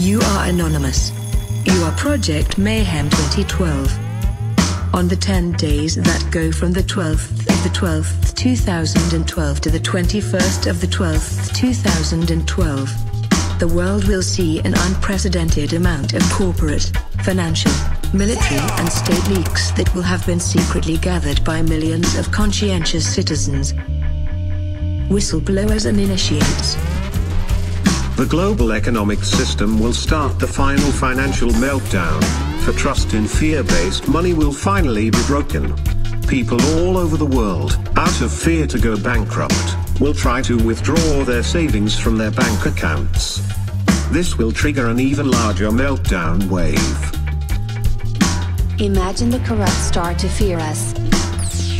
You are anonymous. You are Project Mayhem 2012. On the 10 days that go from the 12th of the 12th, 2012 to the 21st of the 12th, 2012, the world will see an unprecedented amount of corporate, financial, military and state leaks that will have been secretly gathered by millions of conscientious citizens, whistleblowers and initiates. The global economic system will start the final financial meltdown, for trust in fear-based money will finally be broken. People all over the world, out of fear to go bankrupt, will try to withdraw their savings from their bank accounts. This will trigger an even larger meltdown wave. Imagine the corrupt start to fear us.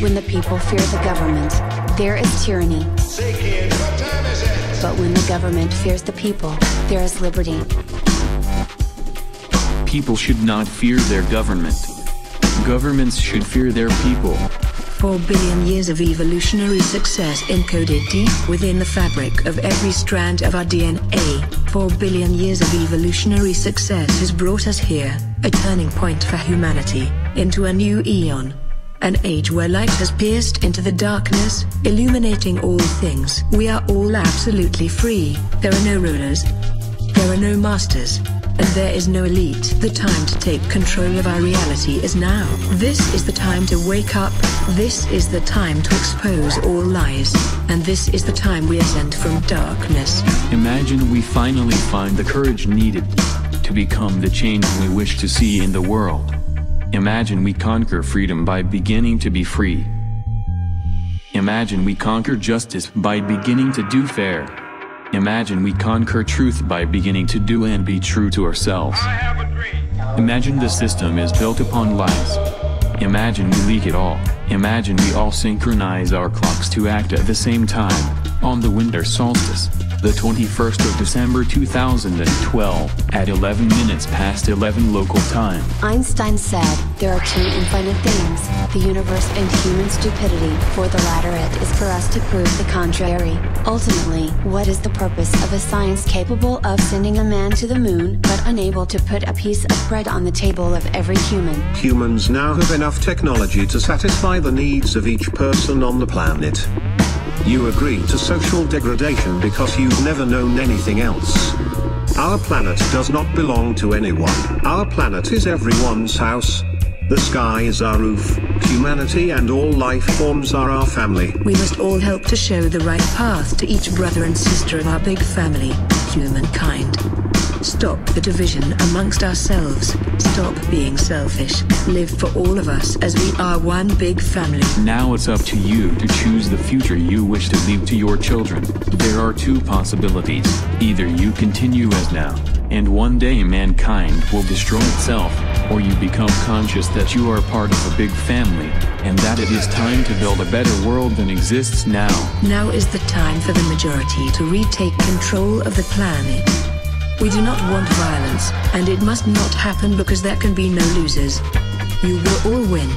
When the people fear the government, there is tyranny. Say kids, what time is it? But when the government fears the people, there is liberty. People should not fear their government. Governments should fear their people. 4 billion years of evolutionary success encoded deep within the fabric of every strand of our DNA. 4 billion years of evolutionary success has brought us here, a turning point for humanity, into a new eon. An age where light has pierced into the darkness, illuminating all things. We are all absolutely free. There are no rulers. There are no masters. And there is no elite. The time to take control of our reality is now. This is the time to wake up. This is the time to expose all lies. And this is the time we ascend from darkness. Imagine we finally find the courage needed to become the change we wish to see in the world. Imagine we conquer freedom by beginning to be free. Imagine we conquer justice by beginning to do fair. Imagine we conquer truth by beginning to do and be true to ourselves. I have a dream. Imagine the system is built upon lies. Imagine we leak it all. Imagine we all synchronize our clocks to act at the same time, on the winter solstice, the 21st of December 2012, at 11 minutes past 11 local time. Einstein said, there are two infinite things, the universe and human stupidity. For the latter it is for us to prove the contrary. Ultimately, what is the purpose of a science capable of sending a man to the moon, but unable to put a piece of bread on the table of every human? Humans now have enough technology to satisfy the needs of each person on the planet. You agree to social degradation because you've never known anything else. Our planet does not belong to anyone. Our planet is everyone's house. The sky is our roof. Humanity and all life forms are our family. We must all help to show the right path to each brother and sister of our big family, humankind. Stop the division amongst ourselves. Stop being selfish. Live for all of us as we are one big family. Now it's up to you to choose the future you wish to leave to your children. There are two possibilities. Either you continue as now, and one day mankind will destroy itself, or you become conscious that you are part of a big family, and that it is time to build a better world than exists now. Now is the time for the majority to retake control of the planet. We do not want violence, and it must not happen because there can be no losers. You will all win.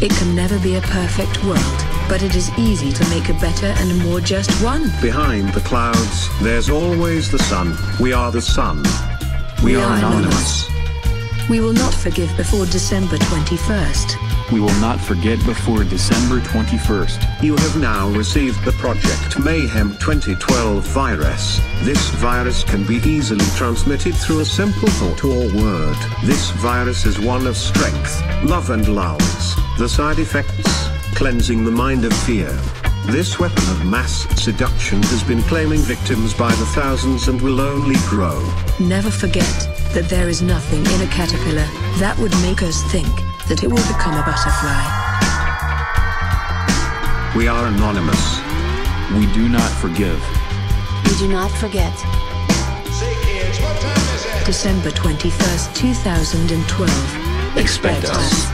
It can never be a perfect world, but it is easy to make a better and more just one. Behind the clouds, there's always the sun. We are the sun. We are anonymous. We will not forgive before December 21st. We will not forget before December 21st. You have now received the Project Mayhem 2012 virus. This virus can be easily transmitted through a simple thought or word. This virus is one of strength, love and lulls. The side effects: cleansing the mind of fear. This weapon of mass seduction has been claiming victims by the thousands and will only grow. Never forget that there is nothing in a caterpillar that would make us think that it will become a butterfly. We are anonymous. We do not forgive. We do not forget. Say kids, what time is it? December 21st, 2012. Expect us.